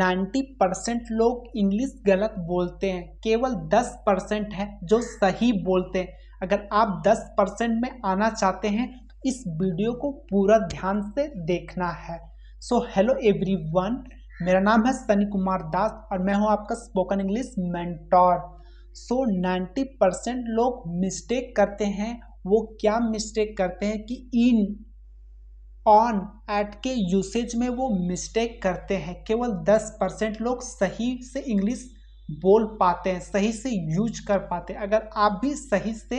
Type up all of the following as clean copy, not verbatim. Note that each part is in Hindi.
90% लोग इंग्लिश गलत बोलते हैं, केवल 10% है जो सही बोलते हैं। अगर आप 10% में आना चाहते हैं तो इस वीडियो को पूरा ध्यान से देखना है। सो हेलो एवरीवन, मेरा नाम है सनी कुमार दास और मैं हूं आपका स्पोकन इंग्लिश मेंटोर। सो 90% लोग मिस्टेक करते हैं। वो क्या मिस्टेक करते हैं कि इन, ऑन, एट के यूसेज में वो मिस्टेक करते हैं। केवल 10% लोग सही से इंग्लिश बोल पाते हैं, सही से यूज कर पाते हैं। अगर आप भी सही से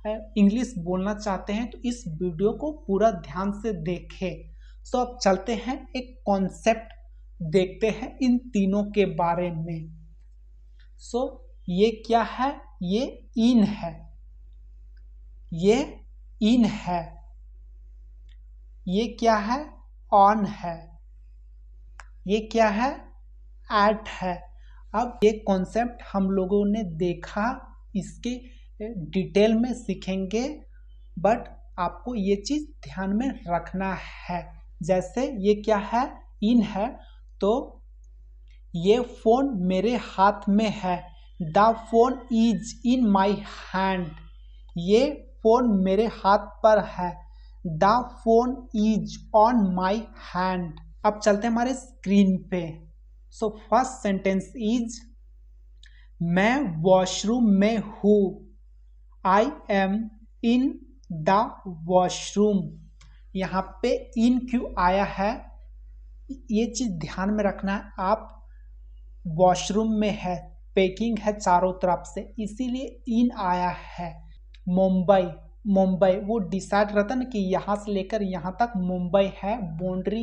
इंग्लिश बोलना चाहते हैं तो इस वीडियो को पूरा ध्यान से देखें। सो अब चलते हैं, एक कॉन्सेप्ट देखते हैं इन तीनों के बारे में। सो ये क्या है? ये इन है, ये इन है। ये क्या है? ऑन है। ये क्या है? एट है। अब ये कॉन्सेप्ट हम लोगों ने देखा, इसके डिटेल में सीखेंगे, बट आपको ये चीज ध्यान में रखना है। जैसे ये क्या है? इन है, तो ये फोन मेरे हाथ में है। The phone is in my hand. ये फोन मेरे हाथ पर है। The phone is on my hand. अब चलते हैं हमारे स्क्रीन पे। सो फर्स्ट सेंटेंस इज, मैं वॉशरूम में हूँ। I M in the washroom. यहाँ पे इन क्यों आया है, ये चीज ध्यान में रखना है। आप वॉशरूम में है, पैकिंग है चारों तरफ से, इसीलिए इन आया है। मुंबई, मुंबई वो डिसाइड रहता ना कि यहाँ से लेकर यहाँ तक मुंबई है, बाउंड्री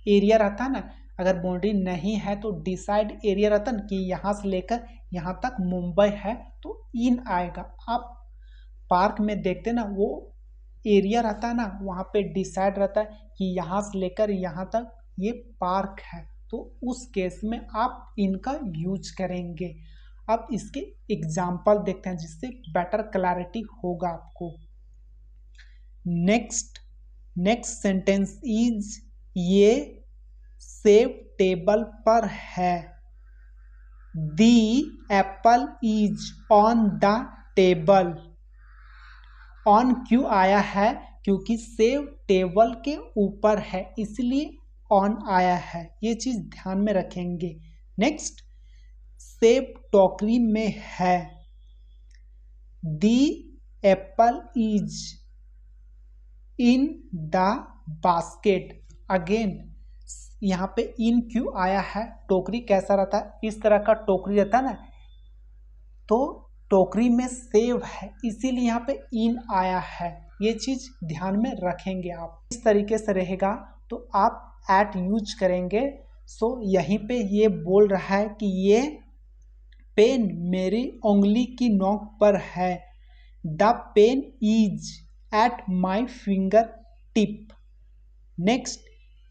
एरिया रहता है ना। अगर बाउंड्री नहीं है तो डिसाइड एरिया रहता ना कि यहाँ से लेकर यहाँ तक मुंबई है, तो इन आएगा। आप पार्क में देखते ना, वो एरिया रहता है ना, वहाँ पे डिसाइड रहता है कि यहाँ से लेकर यहाँ तक ये पार्क है, तो उस केस में आप इनका यूज करेंगे। अब इसके एग्जाम्पल देखते हैं जिससे बेटर क्लैरिटी होगा आपको। नेक्स्ट सेंटेंस इज, ये सेब टेबल पर है। The apple is on the table. On क्यों आया है? क्योंकि सेब टेबल के ऊपर है, इसलिए ऑन आया है। ये चीज ध्यान में रखेंगे। नेक्स्ट, सेब टोकरी में है। The apple is in the basket. Again यहाँ पे इन क्यों आया है? टोकरी कैसा रहता है? इस तरह का टोकरी रहता है ना, तो टोकरी में सेब है, इसीलिए यहाँ पे इन आया है। ये चीज ध्यान में रखेंगे आप। इस तरीके से रहेगा तो आप एट यूज करेंगे। सो यहीं पे ये बोल रहा है कि ये पेन मेरी उंगली की नोक पर है। The pen is at my finger tip. Next,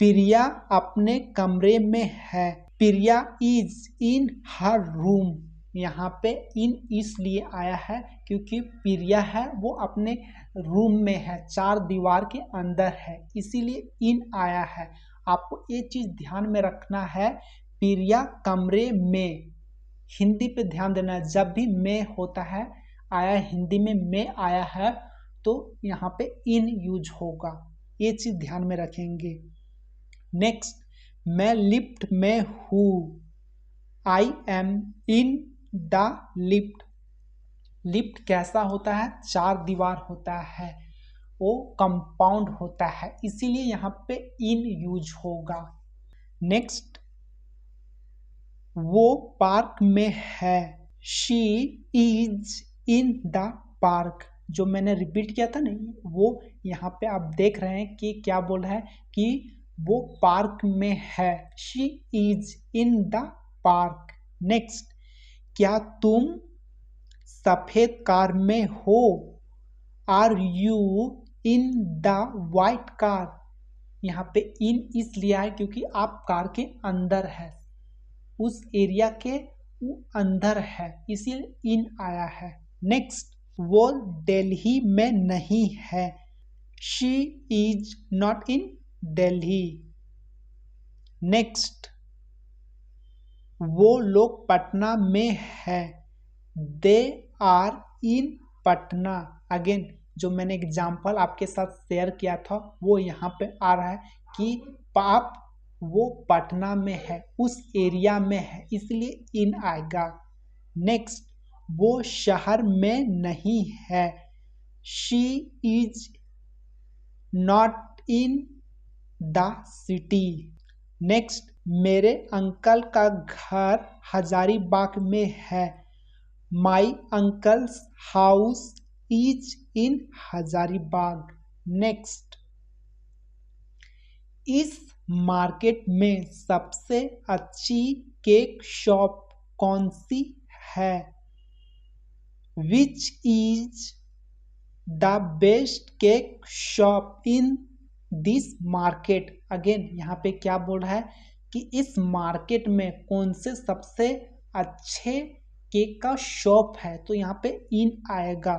Priya अपने कमरे में है। Priya is in her room. यहाँ पे इन इसलिए आया है क्योंकि प्रिया है वो अपने रूम में है, चार दीवार के अंदर है, इसीलिए इन आया है। आपको ये चीज ध्यान में रखना है, प्रिया कमरे में। हिंदी पे ध्यान देना है, जब भी में होता है, आया हिंदी में आया है, तो यहाँ पे इन यूज होगा। ये चीज ध्यान में रखेंगे। नेक्स्ट, मैं लिफ्ट में हूँ। I M in the lift. Lift कैसा होता है? चार दीवार होता है, वो कंपाउंड होता है, इसीलिए यहाँ पे इन यूज होगा। नेक्स्ट, वो पार्क में है। She is in the park. जो मैंने रिपीट किया था ना, वो यहाँ पे आप देख रहे हैं कि क्या बोल रहा है कि वो पार्क में है। She is in the park. Next, क्या तुम सफेद कार में हो? Are you in the white car. यहाँ पे इन इसलिए है क्योंकि आप कार के अंदर है, उस एरिया के अंदर है, इसीलिए इन आया है। नेक्स्ट, वो दिल्ली में नहीं है। She is not in Delhi. Next, वो लोग पटना में है। They are in Patna. Again जो मैंने एग्जाम्पल आपके साथ शेयर किया था वो यहाँ पे आ रहा है कि आप वो पटना में है, उस एरिया में है, इसलिए इन आएगा। नेक्स्ट, वो शहर में नहीं है। She is not in the city. Next, मेरे अंकल का घर हजारीबाग में है। My uncle's house is in Hazaribagh. Next, इस मार्केट में सबसे अच्छी केक शॉप कौन सी है? Which is the best cake shop in this market. Again यहाँ पे क्या बोल रहा है कि इस मार्केट में कौन से सबसे अच्छे केक का शॉप है, तो यहाँ पे इन आएगा।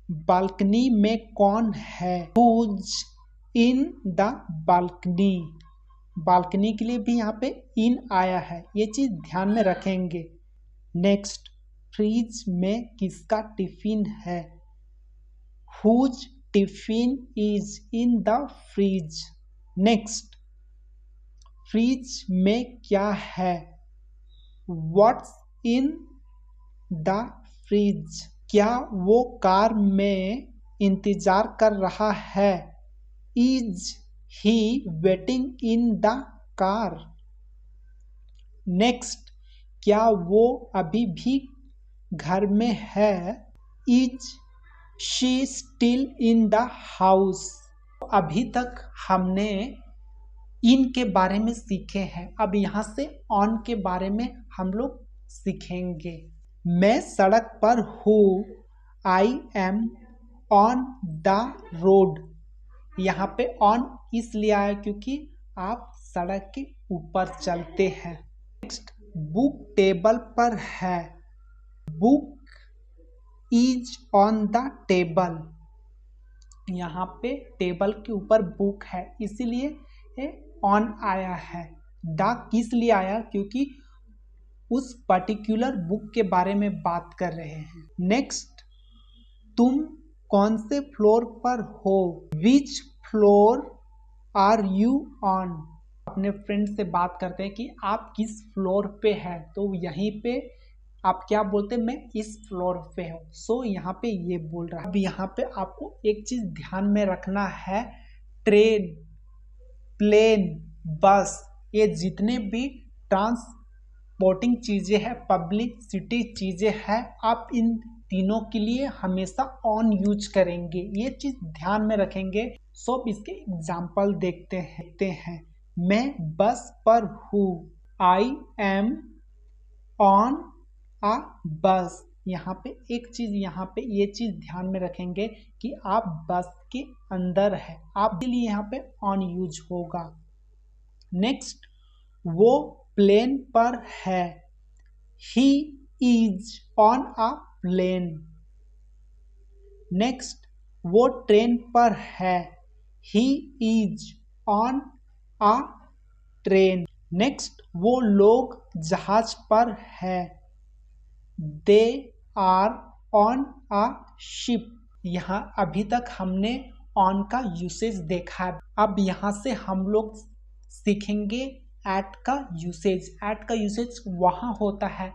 बालकनी में कौन है? Who's in the balcony. Balcony के लिए भी यहाँ पे इन आया है, ये चीज ध्यान में रखेंगे। नेक्स्ट, फ्रिज में किसका टिफिन है? Whose tiffin is in the fridge. Next, fridge में क्या है? What's in the fridge. क्या वो कार में इंतजार कर रहा है? Is he waiting in the car. Next, क्या वो अभी भी घर में है? Is she still in the house. अभी तक हमने इन के बारे में सीखे हैं, अब यहाँ से ऑन के बारे में हम लोग सीखेंगे। मैं सड़क पर हूँ। I M on the road. यहाँ पे ऑन इसलिए आया क्योंकि आप सड़क के ऊपर चलते हैं। नेक्स्ट, बुक टेबल पर है। Book is on the table. यहाँ पे टेबल के ऊपर बुक है, इसीलिए ऑन आया है। द किस लिए आया? क्योंकि उस पर्टिकुलर बुक के बारे में बात कर रहे हैं। नेक्स्ट, तुम कौन से फ्लोर पर हो? Which floor are you on. अपने फ्रेंड से बात करते हैं कि आप किस फ्लोर पे हैं, तो यहीं पे आप क्या बोलते हैं? मैं इस फ्लोर पे हूँ। सो यहाँ पे ये बोल रहा है। अब यहाँ पे आपको एक चीज ध्यान में रखना है, ट्रेन, प्लेन, बस, ये जितने भी ट्रांसपोर्टिंग चीजें हैं, पब्लिसिटी चीजें हैं, आप इन तीनों के लिए हमेशा ऑन यूज करेंगे, ये चीज ध्यान में रखेंगे। सो अब इसके एग्जाम्पल देखते हैं। मैं बस पर हूँ। आई एम ऑन अ बस। यहाँ पे एक चीज, यहाँ पे ये चीज ध्यान में रखेंगे कि आप बस के अंदर है, आपके लिए यहाँ पे ऑन यूज होगा। नेक्स्ट, वो प्लेन पर है। He is on a plane. Next, वो ट्रेन पर है। He is on a train. Next, वो लोग जहाज पर है। They are on a ship. यहाँ अभी तक हमने ऑन का यूसेज देखा है, अब यहाँ से हम लोग सीखेंगे एट का यूसेज। एट का यूसेज वहाँ होता है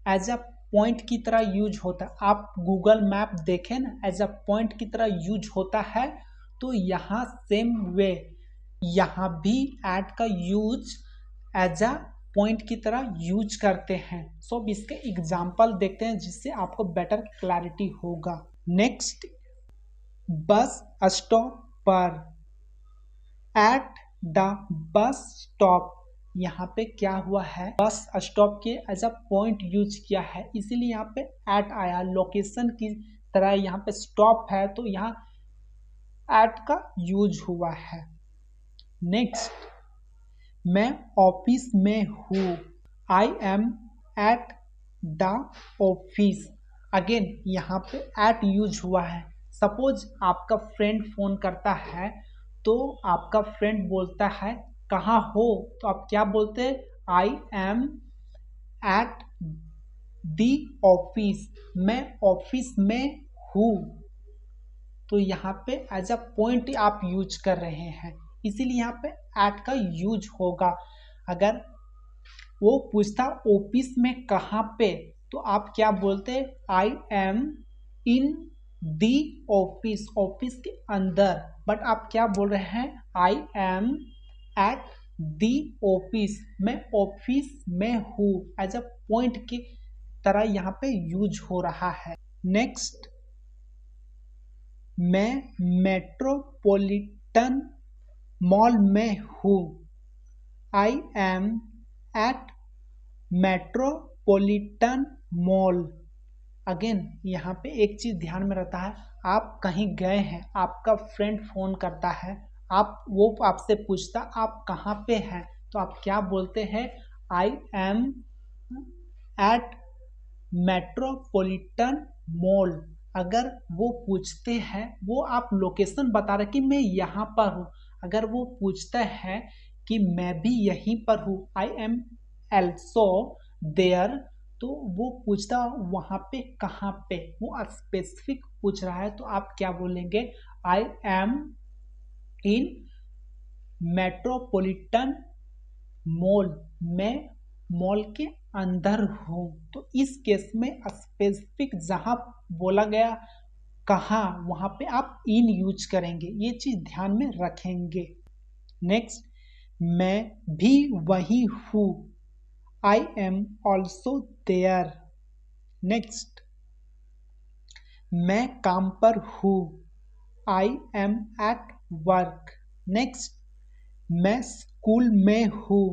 एज अ पॉइंट की तरह यूज होता है। आप गूगल मैप देखें ना, एज अ पॉइंट की तरह यूज होता है, तो यहाँ सेम वे यहाँ भी एट का यूज एज अ पॉइंट की तरह यूज करते हैं। सो अब इसके एग्जाम्पल देखते हैं जिससे आपको बेटर क्लैरिटी होगा। नेक्स्ट, बस स्टॉप पर। At the bus stop. यहाँ पे क्या हुआ है? बस स्टॉप के एज अ पॉइंट यूज किया है, इसीलिए यहाँ पे एट आया। लोकेशन की तरह यहाँ पे स्टॉप है, तो यहाँ एट का यूज हुआ है। नेक्स्ट, मैं ऑफिस में हूँ। I am at the office. Again यहाँ पे एट यूज हुआ है। सपोज आपका फ्रेंड फोन करता है, तो आपका फ्रेंड बोलता है कहाँ हो, तो आप क्या बोलते हैं? I am at the office, मैं ऑफिस में हूँ। तो यहाँ पे एज अ पॉइंट आप यूज कर रहे हैं, इसीलिए यहाँ पे एट का यूज होगा। अगर वो पूछता ऑफिस में कहाँ पे, तो आप क्या बोलते? I am in the office, office के अंदर। बट आप क्या बोल रहे हैं? I am at the office, मैं ऑफिस में हूँ। एज अ पॉइंट की तरह यहाँ पे यूज हो रहा है। नेक्स्ट, मैं मेट्रोपॉलिटन मॉल में हूँ। I am at Metropolitan Mall. Again यहाँ पे एक चीज ध्यान में रहता है, आप कहीं गए हैं, आपका फ्रेंड फोन करता है, वो आपसे पूछता आप कहाँ पे हैं, तो आप क्या बोलते हैं? I am at Metropolitan Mall. अगर वो पूछते हैं, वो आप लोकेशन बता रहे कि मैं यहाँ पर हूँ। अगर वो पूछता है कि मैं भी यहीं पर हूँ, आई एम एल्सो देयर, तो वो पूछता वहाँ पे कहाँ पे, वो स्पेसिफिक पूछ रहा है, तो आप क्या बोलेंगे? I am in metropolitan mall, मैं मॉल के अंदर हूँ। तो इस केस में स्पेसिफिक जहाँ बोला गया कहाँ, वहाँ पे आप इन यूज करेंगे, ये चीज ध्यान में रखेंगे। नेक्स्ट, मैं भी वही हूँ। I am also there. Next, मैं काम पर हूँ। I am at work. Next, मैं स्कूल में हूँ।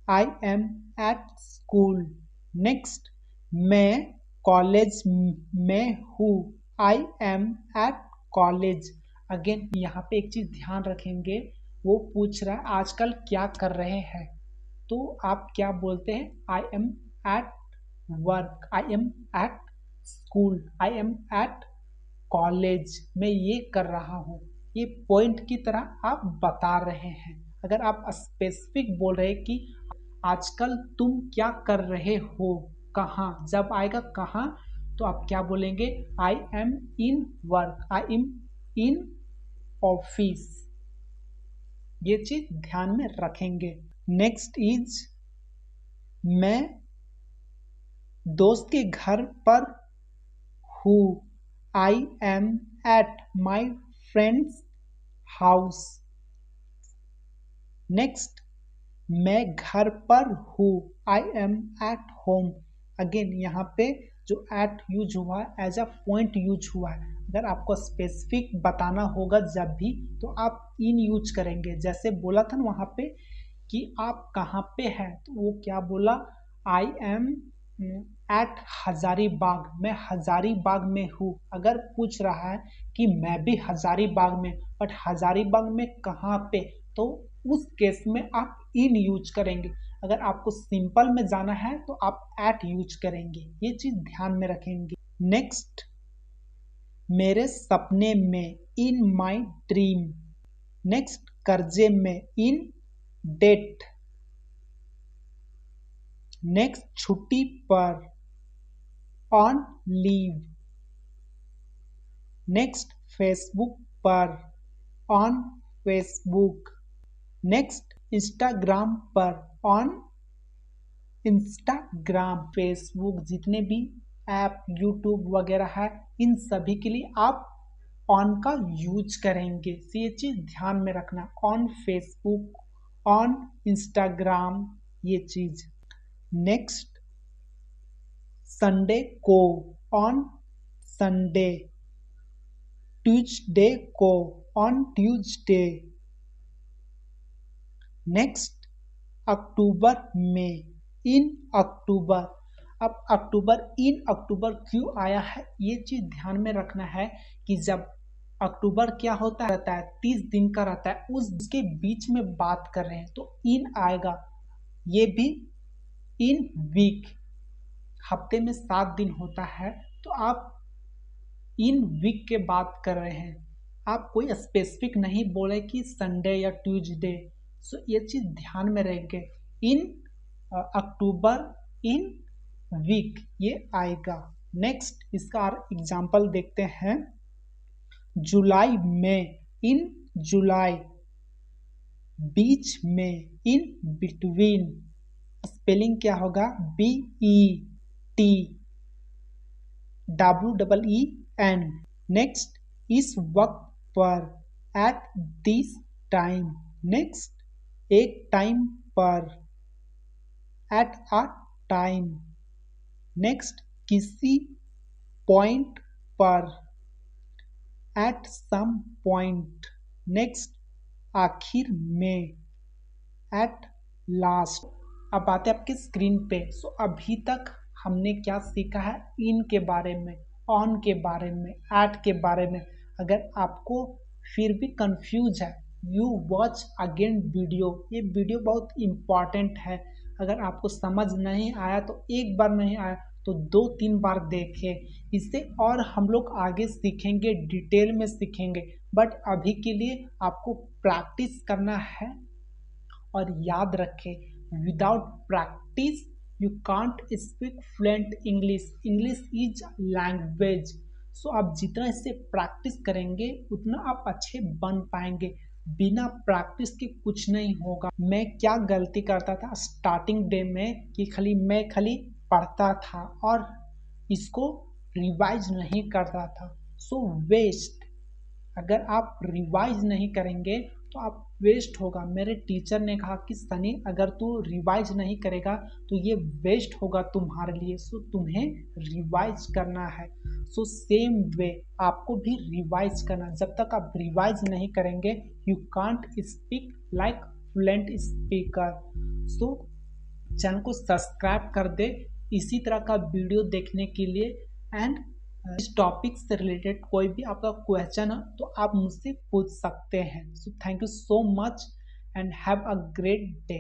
I am at school. Next, मैं कॉलेज में हूँ। I am at college. Again यहाँ पे एक चीज ध्यान रखेंगे, वो पूछ रहा है आजकल क्या कर रहे हैं, तो आप क्या बोलते हैं? I am at work, I am at school, I am at college, मैं ये कर रहा हूँ। ये पॉइंट की तरह आप बता रहे हैं। अगर आप स्पेसिफिक बोल रहे हैं कि आजकल तुम क्या कर रहे हो, कहाँ, जब आएगा कहाँ, तो आप क्या बोलेंगे? I am in work, I am in office. ये चीज ध्यान में रखेंगे। नेक्स्ट इज, मैं दोस्त के घर पर हूँ। I am at my friends house. Next, मैं घर पर हूँ। I am at home. Again यहाँ पे जो एट यूज हुआ है एज अ पॉइंट यूज हुआ है। अगर आपको स्पेसिफिक बताना होगा जब भी, तो आप इन यूज करेंगे। जैसे बोला था ना वहाँ पे कि आप कहाँ पे हैं, तो वो क्या बोला? आई एम एट हजारीबाग, मैं हजारीबाग में हूँ। अगर पूछ रहा है कि मैं भी हजारीबाग में, बट हजारीबाग में कहाँ पे, तो उस केस में आप इन यूज करेंगे। अगर आपको सिंपल में जाना है तो आप एट यूज करेंगे, ये चीज ध्यान में रखेंगे। नेक्स्ट, मेरे सपने में, इन माई ड्रीम। नेक्स्ट, कर्जे में, इन डेट। नेक्स्ट, छुट्टी पर, ऑन लीव। नेक्स्ट, फेसबुक पर, ऑन फेसबुक। नेक्स्ट, इंस्टाग्राम पर, ऑन इंस्टाग्राम। फेसबुक जितने भी ऐप, यूट्यूब वगैरह है, इन सभी के लिए आप ऑन का यूज करेंगे। तो ये चीज ध्यान में रखना, ऑन फेसबुक, ऑन इंस्टाग्राम, ये चीज। नेक्स्ट, संडे को, ऑन संडे। ट्यूसडे को, ऑन ट्यूसडे। नेक्स्ट, अक्टूबर में, इन अक्टूबर। अब अक्टूबर, इन अक्टूबर क्यों आया है, ये चीज ध्यान में रखना है कि जब अक्टूबर क्या होता रहता है, 30 दिन का रहता है, उसके बीच में बात कर रहे हैं, तो इन आएगा। ये भी इन वीक, हफ्ते में 7 दिन होता है, तो आप इन वीक के बात कर रहे हैं, आप कोई स्पेसिफिक नहीं बोले कि संडे या ट्यूसडे। सो ये चीज ध्यान में रहेंगे। इन अक्टूबर इन वीक ये आएगा। नेक्स्ट इसका एग्जाम्पल देखते हैं। जुलाई में, इन जुलाई, बीच में, इन बिटवीन, स्पेलिंग क्या होगा, BETWEEN। नेक्स्ट इस वक्त पर, एट दिस टाइम। नेक्स्ट एक टाइम पर, एट अ टाइम। नेक्स्ट किसी पॉइंट पर, एट सम पॉइंट। नेक्स्ट आखिर में, एट लास्ट। अब आते हैं आपके स्क्रीन पे। सो अभी तक हमने क्या सीखा है, इन के बारे में, ऑन के बारे में, एट के बारे में। अगर आपको फिर भी कंफ्यूज है, यू वॉच अगेन वीडियो। ये वीडियो बहुत इम्पॉर्टेंट है। अगर आपको समझ नहीं आया तो एक बार नहीं आया तो 2-3 बार देखें। इससे और हम लोग आगे सीखेंगे, डिटेल में सीखेंगे। बट अभी के लिए आपको प्रैक्टिस करना है। और याद रखें, without practice you can't speak fluent English. English is language. So आप जितना इससे प्रैक्टिस करेंगे उतना आप अच्छे बन पाएंगे। बिना प्रैक्टिस के कुछ नहीं होगा। मैं क्या गलती करता था स्टार्टिंग डे में कि मैं खाली पढ़ता था और इसको रिवाइज नहीं करता था। सो वेस्ट। अगर आप रिवाइज नहीं करेंगे तो आप वेस्ट होगा। मेरे टीचर ने कहा कि सनी अगर तू रिवाइज नहीं करेगा तो ये वेस्ट होगा तुम्हारे लिए। सो तुम्हें रिवाइज करना है। सो सेम वे आपको भी रिवाइज करना। जब तक आप रिवाइज नहीं करेंगे you can't speak like fluent speaker. So channel को सब्सक्राइब कर दे इसी तरह का वीडियो देखने के लिए। एंड इस टॉपिक से रिलेटेड कोई भी आपका क्वेश्चन है तो आप मुझसे पूछ सकते हैं। So thank you so much and have a great day.